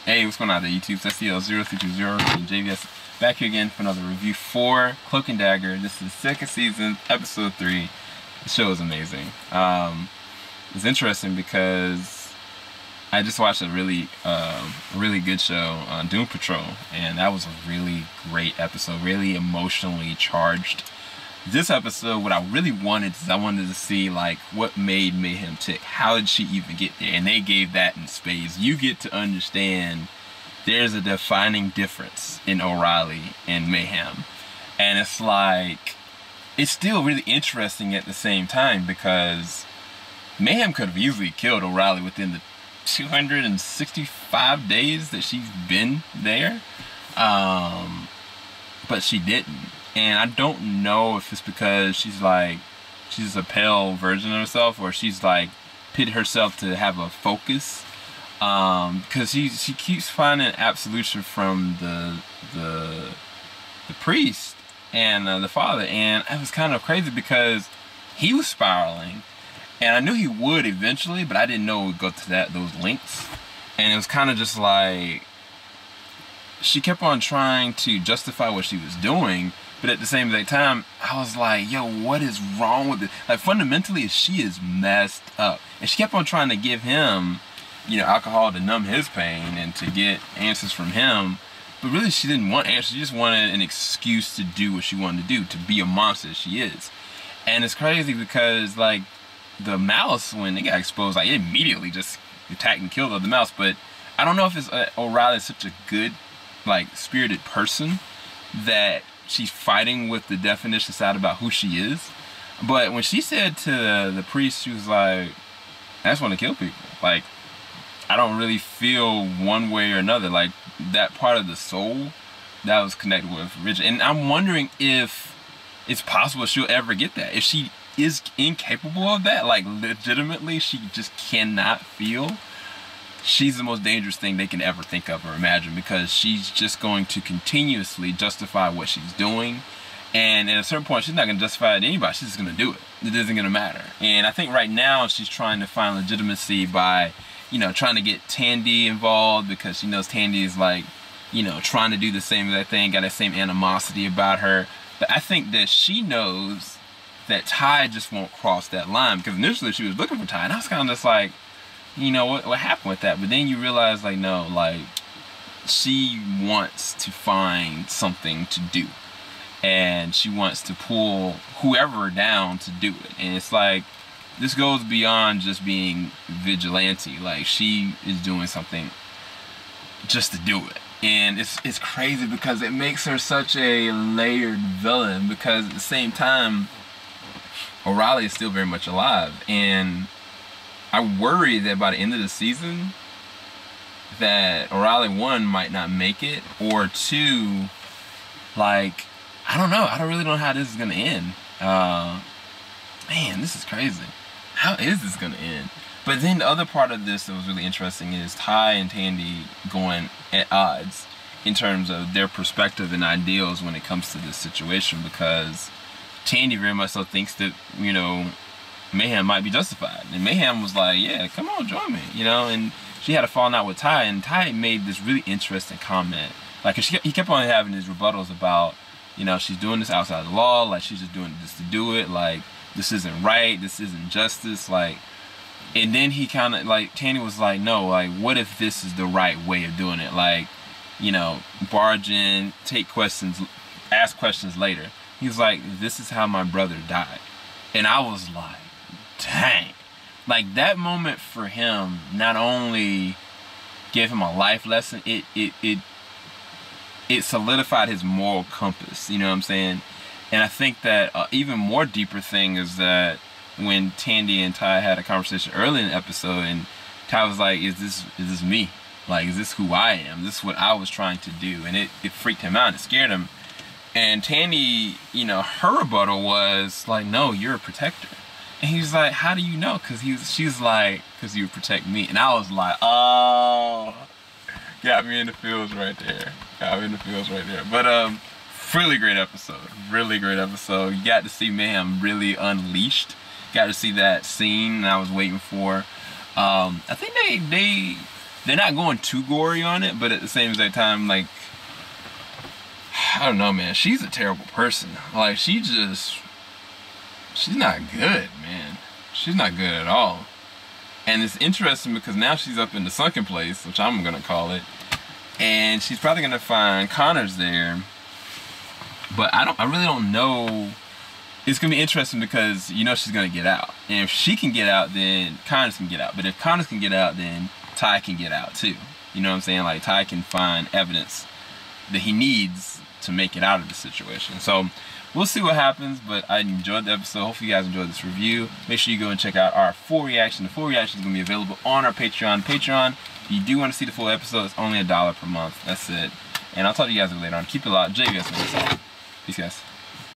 Hey, what's going on there, YouTube? It's SELVES0320 and JVS back here again for another review for Cloak and Dagger. This is the second season, episode 3. The show is amazing. It's interesting because I just watched a really good show on Doom Patrol, and that was a really great episode, really emotionally charged. This episode, what I really wanted is I wanted to see like what made Mayham tick. How did she even get there? And they gave that in spades. You get to understand there's a defining difference in OReilly and Mayham. And it's like, it's still really interesting at the same time because Mayham could have easily killed OReilly within the 265 days that she's been there. But she didn't. And I don't know if it's because she's a pale version of herself, or she's like pitted herself to have a focus. Because she keeps finding absolution from the priest and the father, and it was kind of crazy because he was spiraling, and I knew he would eventually, but I didn't know it would go to those lengths. And it was kind of just like she kept on trying to justify what she was doing. But at the same time, I was like, yo, what is wrong with it? Like, fundamentally, she is messed up. And she kept on trying to give him, you know, alcohol to numb his pain and to get answers from him. But really, she didn't want answers. She just wanted an excuse to do what she wanted to do, to be a monster as she is. And it's crazy because, like, the mouse, when they got exposed, like, it immediately just attacked and killed the mouse. But I don't know if it's OReilly is such a good, like, spirited person that she's fighting with the definition side about who she is. But when she said to the priest, she was like, I just want to kill people. Like, I don't really feel one way or another. Like, that part of the soul that was connected with Richard. And I'm wondering if it's possible she'll ever get that. If she is incapable of that, like legitimately she just cannot feel, she's the most dangerous thing they can ever think of or imagine, because she's just going to continuously justify what she's doing. And at a certain point, she's not going to justify it to anybody. She's just going to do it. It isn't going to matter. And I think right now she's trying to find legitimacy by, you know, trying to get Tandy involved, because she knows Tandy is like, you know, trying to do the same exact thing, got that same animosity about her. But I think that she knows that Ty just won't cross that line, because initially she was looking for Ty, and I was kind of just like, you know, what happened with that? But then you realize, like, no, like, she wants to find something to do. And she wants to pull whoever down to do it. And it's like, this goes beyond just being vigilante. Like, she is doing something just to do it. And it's crazy because it makes her such a layered villain, because at the same time, OReilly is still very much alive. And I worry that by the end of the season that OReilly, 1, might not make it, or 2, like, I don't know. I don't really know how this is going to end. Man, this is crazy. How is this going to end? But then the other part of this that was really interesting is Ty and Tandy going at odds in terms of their perspective and ideals when it comes to this situation, because Tandy very much so thinks that, you know, Mayham might be justified. And Mayham was like, yeah, come on, join me, you know. And she had a falling out with Ty, and Ty made this really interesting comment. Like, he kept on having these rebuttals about, you know, she's doing this outside of the law, like, she's just doing this to do it, like, this isn't right, this isn't justice, like. And then he kind of, like, Tandy was like, no, like, what if this is the right way of doing it? Like, you know, barge in, take questions, ask questions later. He was like, this is how my brother died. And I was like, dang. Like, that moment for him not only gave him a life lesson, it solidified his moral compass, you know what I'm saying? And I think that even more deeper thing is that when Tandy and Ty had a conversation early in the episode, and Ty was like, is this me? Like, is this who I am? This is what I was trying to do. And it freaked him out, it scared him. And Tandy, you know, her rebuttal was like, no, you're a protector. And he was like, how do you know? She was like, because you protect me. And I was like, oh, got me in the feels right there. Got me in the feels right there. But really great episode. Really great episode. You got to see Mayham really unleashed. Got to see that scene I was waiting for. I think they they're not going too gory on it, but at the same exact time, like, I don't know, man. She's a terrible person. Like, she's not good, man. She's not good at all. And it's interesting because now she's up in the sunken place, which I'm gonna call it, and she's probably gonna find Connor's there. But I really don't know. It's gonna be interesting because you know she's gonna get out, and if she can get out, then Connors can get out. But if Connors can get out, then Ty can get out too. You know what I'm saying? Like, Ty can find evidence that he needs to make it out of the situation. So we'll see what happens, but I enjoyed the episode. Hopefully you guys enjoyed this review. Make sure you go and check out our full reaction. The full reaction is going to be available on our Patreon. If you do want to see the full episode, it's only $1 per month. That's it. And I'll talk to you guys later on. Keep it locked. JBS. Peace, guys.